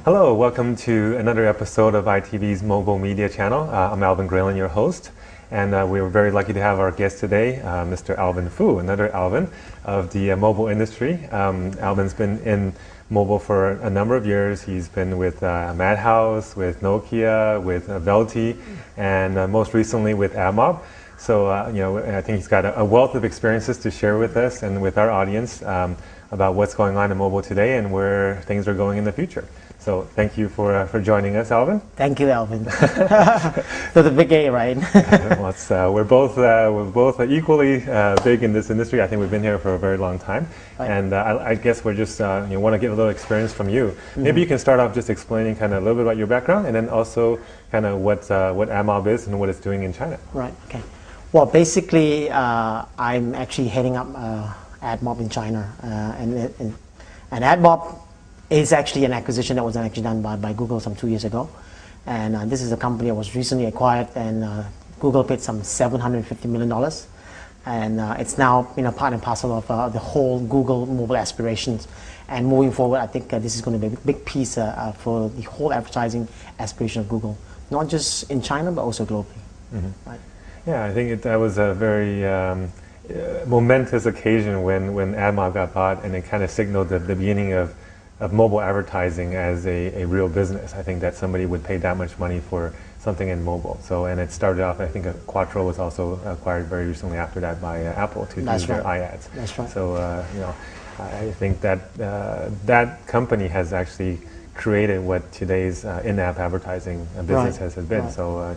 Hello, welcome to another episode of ITV's mobile media channel. I'm Alvin, your host, and we were very lucky to have our guest today, Mr. Alvin Fu, another Alvin of the mobile industry. Alvin's been in mobile for a number of years. He's been with Madhouse, with Nokia, with Velti, and most recently with AdMob. So, I think he's got a wealth of experiences to share with us and with our audience about what's going on in mobile today and where things are going in the future. So thank you for joining us, Alvin. Thank you, Alvin. So the big A, right? Well, we're both equally big in this industry. I think we've been here for a very long time, right. And I guess we're just want to get a little experience from you. Mm-hmm. Maybe you can start off just explaining kind of a little bit about your background, and then also kind of what AdMob is and what it's doing in China. Right. Okay. Well, basically, I'm actually heading up AdMob in China, and AdMob is actually an acquisition that was actually done by Google some 2 years ago, and this is a company that was recently acquired, and Google paid some $750 million, and it's now part and parcel of the whole Google mobile aspirations. And moving forward, I think this is going to be a big piece for the whole advertising aspiration of Google, not just in China but also globally. Mm-hmm. Right? Yeah, I think that was a very momentous occasion when AdMob got bought, and it kind of signaled the beginning of mobile advertising as a real business. I think that somebody would pay that much money for something in mobile. So, and it started off, I think Quattro was also acquired very recently after that by Apple to do their iAds. That's right. So, I think that that company has actually created what today's in-app advertising business has been. Right. So,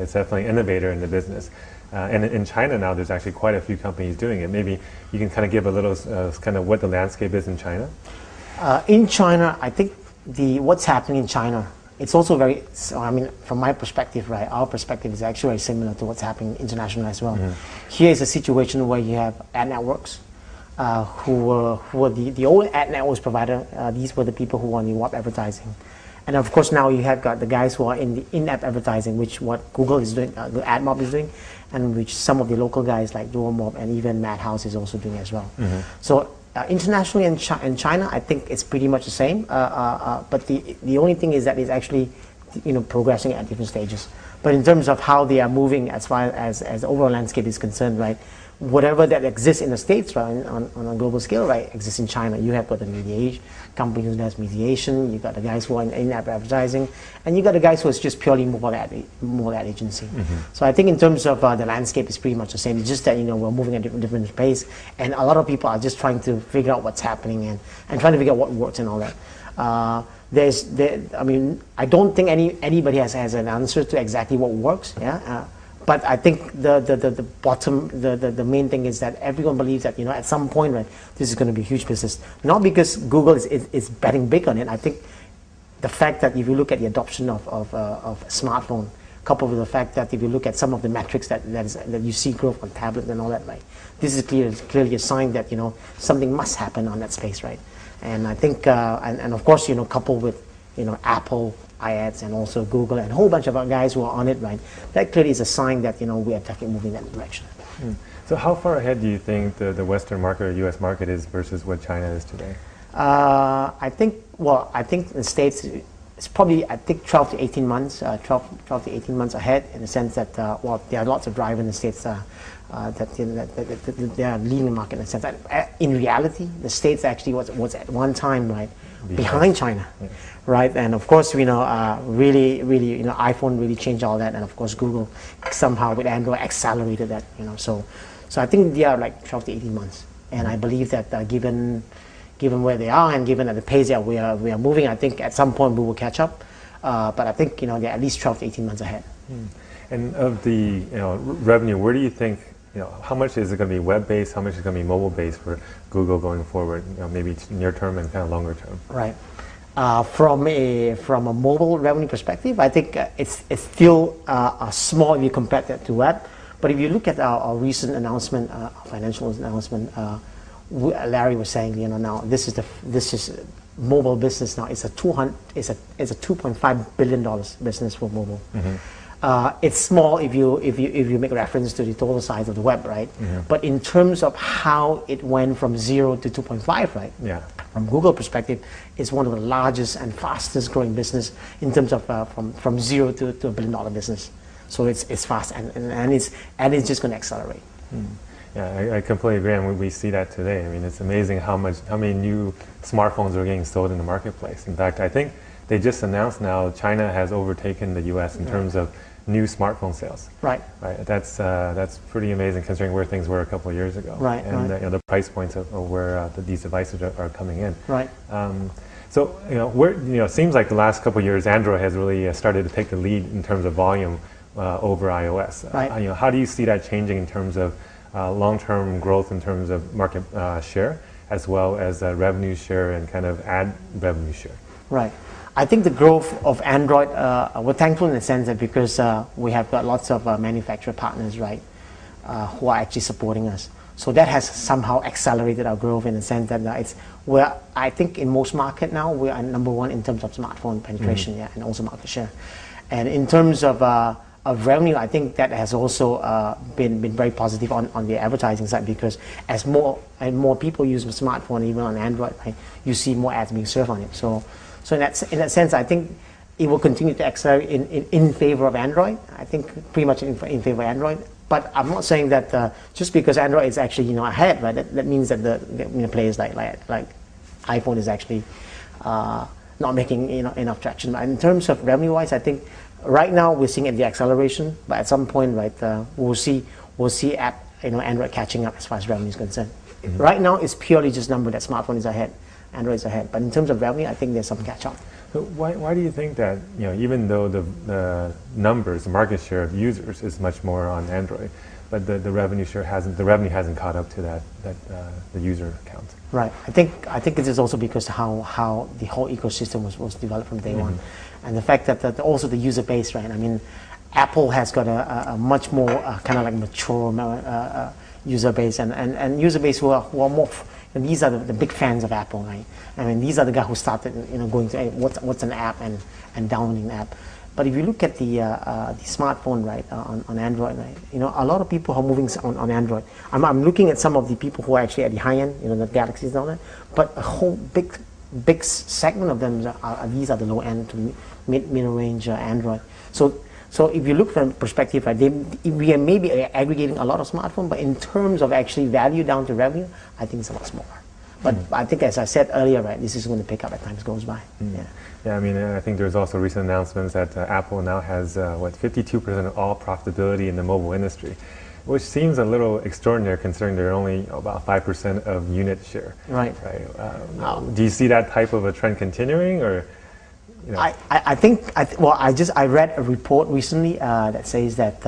it's definitely an innovator in the business. And in China now, there's actually quite a few companies doing it. Maybe you can kind of give a little kind of what the landscape is in China. In China, I think what's happening in China, it's also very, from my perspective, right, our perspective is actually very similar to what's happening internationally as well. Mm-hmm. Here is a situation where you have ad networks who were the old ad networks provider. These were the people who were in the web advertising. And of course now you have got the guys who are in the in-app advertising, which what Google is doing, the AdMob is doing, and which some of the local guys like DuoMob and even Madhouse is also doing as well. Mm-hmm. So internationally in China, I think it's pretty much the same. But the only thing is that it's actually, progressing at different stages. But in terms of how they are moving, as far as the overall landscape is concerned, right, whatever that exists in the States, right, on a global scale, right, exists in China. You have got the mediation company who does mediation. You got the guys who are in-app advertising, and you got the guys who is just purely mobile ad agency. Mm-hmm. So I think in terms of the landscape is pretty much the same. It's just that we're moving at different pace, and a lot of people are just trying to figure out what's happening and trying to figure out what works and all that. I don't think anybody has an answer to exactly what works. Yeah. But I think the main thing is that everyone believes that at some point, right, this is going to be a huge business. Not because Google is betting big on it. I think the fact that if you look at the adoption of smartphone, coupled with the fact that if you look at some of the metrics that you see growth on tablets and all that, right, this is clearly a sign that something must happen on that space, right? And I think and of course coupled with Apple iAds and also Google and a whole bunch of other guys who are on it, right? That clearly is a sign that we are definitely moving in that direction. Mm. So how far ahead do you think the Western market or U.S. market is versus what China is today? I think in the States it's probably 12 to 18 months, 12 to 18 months ahead, in the sense that there are lots of drivers in the States that they are leading the market in the sense that in reality the States actually was at one time, right, behind China. Yeah. Right, and of course, really, iPhone really changed all that, and of course, Google somehow with Android accelerated that. So I think they are like 12 to 18 months, and I believe that given where they are and given at the pace that we are moving, I think at some point we will catch up. But I think they're at least 12 to 18 months ahead. And of the revenue, where do you think how much is it going to be web-based? How much is going to be mobile-based for Google going forward? Maybe near term and kind of longer term. Right. From a mobile revenue perspective, I think it's still small if you compare that to web. But if you look at our recent announcement, financial announcement, Larry was saying, now this is mobile business now. It's a $2.5 billion business for mobile. Mm-hmm. It's small if you make reference to the total size of the web, right? Mm-hmm. But in terms of how it went from 0 to 2.5, right? Yeah. from Google perspective, it's one of the largest and fastest growing business in terms of from zero to $1 billion business. So it's fast and it's just going to accelerate. Yeah, I completely agree, and we see that today. I mean, it's amazing how many new smartphones are getting sold in the marketplace. In fact, I think they just announced now China has overtaken the U.S. in terms of new smartphone sales. Right. Right. That's pretty amazing considering where things were a couple of years ago. Right. And right. The price points of where these devices are coming in. Right. So it seems like the last couple of years Android has really started to take the lead in terms of volume over iOS. Right. How do you see that changing in terms of long-term growth in terms of market share, as well as revenue share and kind of ad revenue share? Right. I think the growth of Android, we're thankful in the sense that because we have got lots of manufacturer partners, right, who are actually supporting us. So that has somehow accelerated our growth in the sense that I think in most market now, we are number one in terms of smartphone penetration, and also market share. And in terms of revenue, I think that has also been very positive on the advertising side, because as more people use a smartphone, even on Android, right, you see more ads being served on it. So in that sense, I think it will continue to accelerate in favor of Android. I think pretty much in favor of Android. But I'm not saying that just because Android is actually ahead, right? That means that the players like iPhone is actually not making enough traction. But in terms of revenue-wise, I think right now we're seeing the acceleration. But at some point, right, we'll see Android catching up as far as revenue is concerned. Right now, it's purely just number that smartphone is ahead. Android is ahead, but in terms of revenue, I think there's some catch up. So why do you think that even though the numbers, the market share of users is much more on Android, but the revenue hasn't caught up to that the user count? Right. I think it is also because how the whole ecosystem was developed from day one, and the fact that also the user base, right? I mean, Apple has got a much more kind of like mature user base and user base who are more. And these are the big fans of Apple, right? I mean, these are the guys who started, going to what's an app and downloading an app. But if you look at the smartphone, right, on Android, right, a lot of people are moving on Android. I'm looking at some of the people who are actually at the high end, the Galaxies and all that. But a whole big segment of them these are the low end to mid range Android. So if you look from perspective, right, we are maybe aggregating a lot of smartphones, but in terms of actually value down to revenue, I think it's a lot smaller. But I think, as I said earlier, right, this is going to pick up as time goes by. Yeah, I mean, I think there's also recent announcements that Apple now has 52% of all profitability in the mobile industry, which seems a little extraordinary considering they're only about 5% of unit share. Right. Do you see that type of a trend continuing, or? I read a report recently that says that,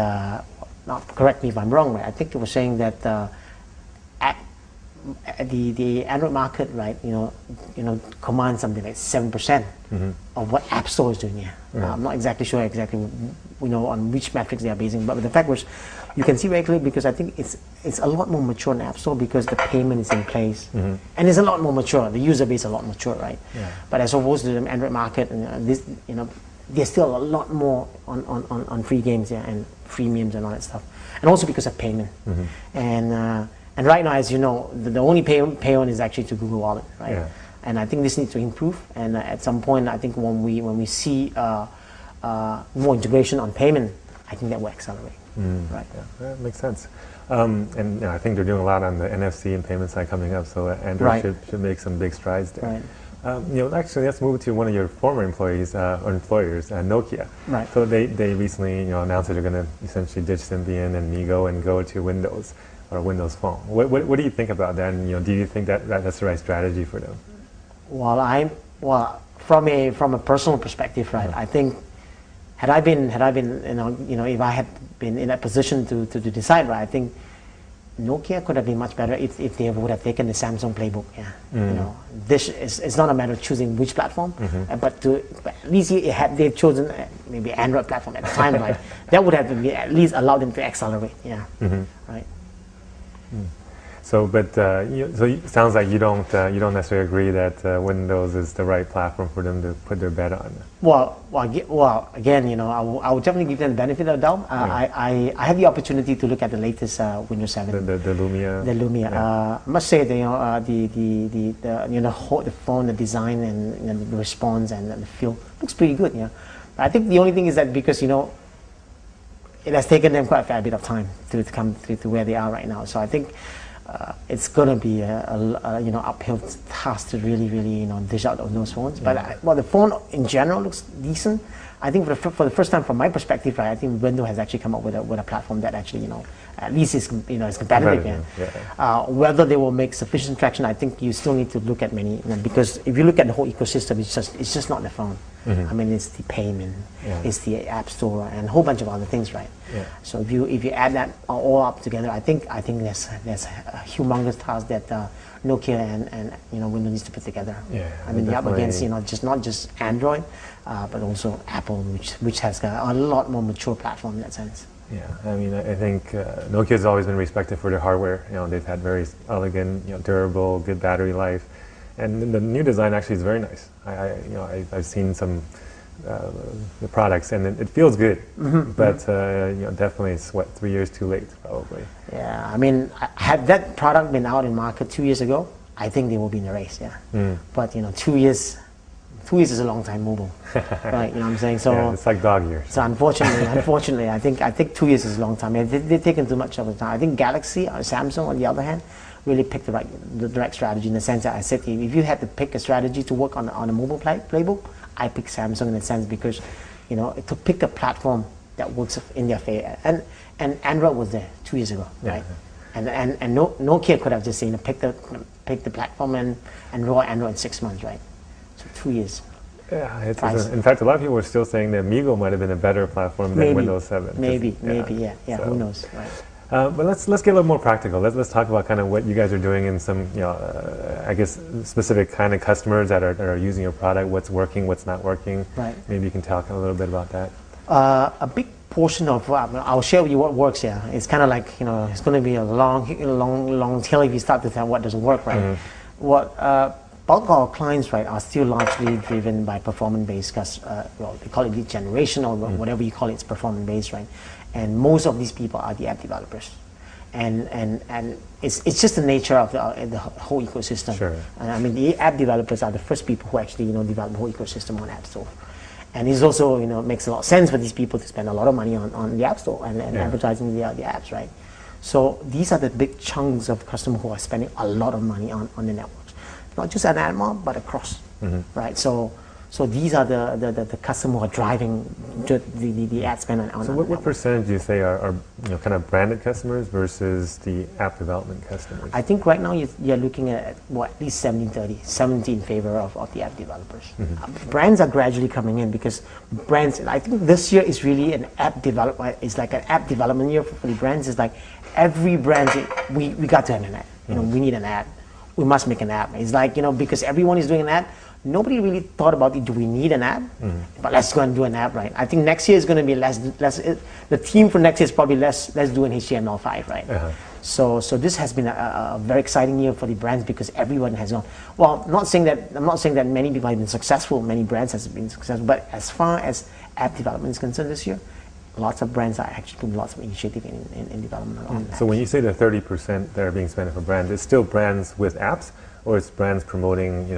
correct me if I'm wrong, right? I think it was saying that the Android market, right, commands something like 7% of what App Store is doing here. I'm not exactly sure on which metrics they are basing, but the fact was, you can see very clearly, because I think it's a lot more mature in App Store because the payment is in place, and it's a lot more mature. The user base is a lot mature, right? Yeah. But as opposed to the Android market, there's still a lot more on free games, and freemiums and all that stuff, and also because of payment. And right now, as you know, the only pay-on is actually to Google Wallet, right? Yeah. And I think this needs to improve. And at some point, I think when we see more integration on payment, I think that will accelerate. Right. Yeah, that makes sense. And I think they're doing a lot on the NFC and payment side coming up, so Android should make some big strides there. Right. Actually, let's move to one of your former employees or employers, Nokia. Right. So they recently announced that they're going to essentially ditch Symbian and MeeGo and go to Windows or Windows Phone. What do you think about that? And do you think that's the right strategy for them? Well, from a personal perspective, right? I think had I been if I had been in that position to decide, right, I think Nokia could have been much better if they would have taken the Samsung playbook. Yeah. This is not a matter of choosing which platform, but at least they've chosen maybe Android platform at the time, right? That would have at least allowed them to accelerate. Yeah. Right. So, but it sounds like you don't necessarily agree that Windows is the right platform for them to put their bet on. Well, again, I would definitely give them the benefit of the doubt. I had the opportunity to look at the latest Windows 7. The Lumia. The Lumia. I must say, the phone, the design, and the response and the feel looks pretty good. Yeah, but I think the only thing is that because it has taken them quite a fair bit of time to come to where they are right now. So I think it's going to be a uphill task to really dish out on those phones. Yeah. But the phone in general looks decent. I think for the first time, from my perspective, right, I think Windows has actually come up with a platform that actually at least is competitive. Yeah. Whether they will make sufficient traction, I think you still need to look at many, because if you look at the whole ecosystem, it's just not the phone. I mean, it's the payment, it's the app store, and a whole bunch of other things, right? Yeah. So if you add that all up together, I think there's a humongous task that Nokia and Windows needs to put together. Yeah, I mean, they're up against not just Android, but also Apple, which has got a lot more mature platform in that sense. Yeah, I mean, I think Nokia's always been respected for their hardware. They've had very elegant, durable, good battery life, and the new design actually is very nice. I've seen some the products, and it feels good. But definitely it's 3 years too late, probably. Yeah, I mean, had that product been out in market 2 years ago, I think they will be in the race. Yeah, but 2 years. 2 years is a long time mobile, right? You know what I'm saying? So yeah, it's like dog years. So unfortunately, I think 2 years is a long time. They've taken too much of the time. I think Galaxy or Samsung, on the other hand, really picked the right strategy, in the sense that I said to you, if you had to pick a strategy to work on a mobile playbook, I picked Samsung in a sense, because to pick a platform that works in their favor. And Android was there 2 years ago, right? And Nokia could have just picked the platform and roll Android in 6 months, right? So 2 years. Yeah, in fact, a lot of people were still saying that Migo might have been a better platform than Windows 7. Maybe, so, who knows, right? But let's get a little more practical. Let's talk about kind of what you guys are doing in some, I guess, specific kind of customers that are using your product. What's working, what's not working. Right. Maybe you can talk a little bit about that. A big portion of I'll share with you what works. Yeah, it's kind of like it's going to be a long tail if you start to tell what doesn't work, right? Bulk of our clients, right, are still largely driven by performance-based, they call it lead generation or whatever you call it, it's performance-based, right? And most of these people are the app developers, and it's just the nature of the whole ecosystem. Sure. I mean, the app developers are the first people who actually develop the whole ecosystem on App Store, and it's also makes a lot of sense for these people to spend a lot of money on the App Store and advertising the apps, right? So these are the big chunks of customers who are spending a lot of money on the networks. Not just an ad mob, but across, right? So these are the customers who are driving the ad spend on. So what percentage do you say are kind of branded customers versus the app development customers? I think right now you're looking at at least 70-30, 70 in favor of the app developers. Brands are gradually coming in, because brands, I think this year is really an app development. It's like an app development year for the brands. It's like every brand, we got to have an ad. We need an ad. We must make an app. It's like, because everyone is doing an app, nobody really thought about it. Do we need an app? But let's go and do an app, right? I think next year is going to be less. The theme for next year is probably let's do an HTML5, right? So this has been a very exciting year for the brands, because everyone has gone. Well, I'm not saying that many people have been successful. Many brands have been successful, but as far as app development is concerned this year, lots of brands are actually putting lots of initiative in development on So when you say the 30% that are being spent for brands, it's still brands with apps, or it's brands promoting,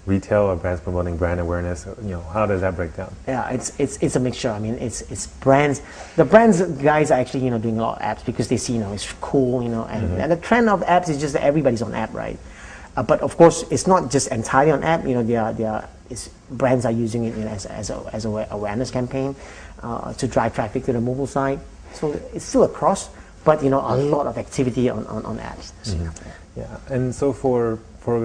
retail, or brands promoting brand awareness? How does that break down? Yeah, it's a mixture. I mean, it's brands. The brands guys are actually doing a lot of apps, because they see it's cool, and the trend of apps is just that everybody's on app, right? But of course, it's not just entirely on app. Brands are using it as an awareness campaign to drive traffic to the mobile side. So it's still across, but a lot of activity on apps. Yeah, and so for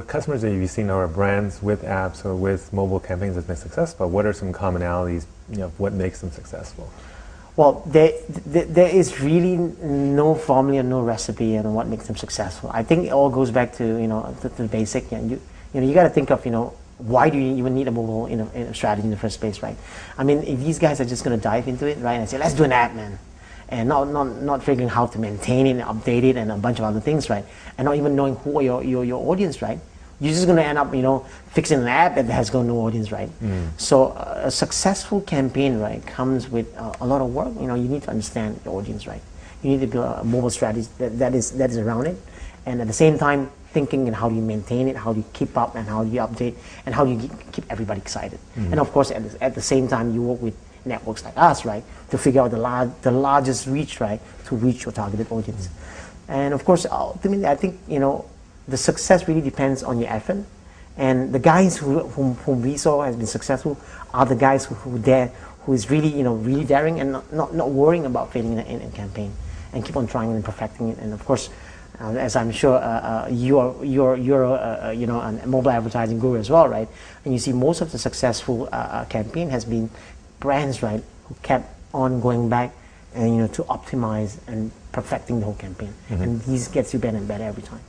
customers that you've seen are brands with apps or with mobile campaigns that's been successful, what are some commonalities? What makes them successful? Well, there is really no formula, no recipe on what makes them successful. I think it all goes back to the basic. And you got to think of why do you even need a mobile strategy in the first place, right? I mean, if these guys are just going to dive into it, right, and say let's do an app, man, and not figuring how to maintain it and update it and a bunch of other things, right? And not even knowing who are your audience, right? You're just going to end up, fixing an app that has got no audience, right? So a successful campaign, right, comes with a lot of work. You need to understand your audience, right? You need to build a mobile strategy that is around it, and at the same time thinking and how do you maintain it, how do you keep up, and how do you update, and how do you keep everybody excited. And of course, at the same time, you work with networks like us, right, to figure out the largest reach, right, to reach your targeted audience. And of course, ultimately, I think the success really depends on your effort. And the guys whom we saw has been successful are the guys who is really really daring and not worrying about failing in a campaign, and keep on trying and perfecting it. And of course, as I'm sure you're a mobile advertising guru as well, right? And you see most of the successful campaign has been brands, right, who kept on going back and to optimize and perfecting the whole campaign. And these gets you better and better every time.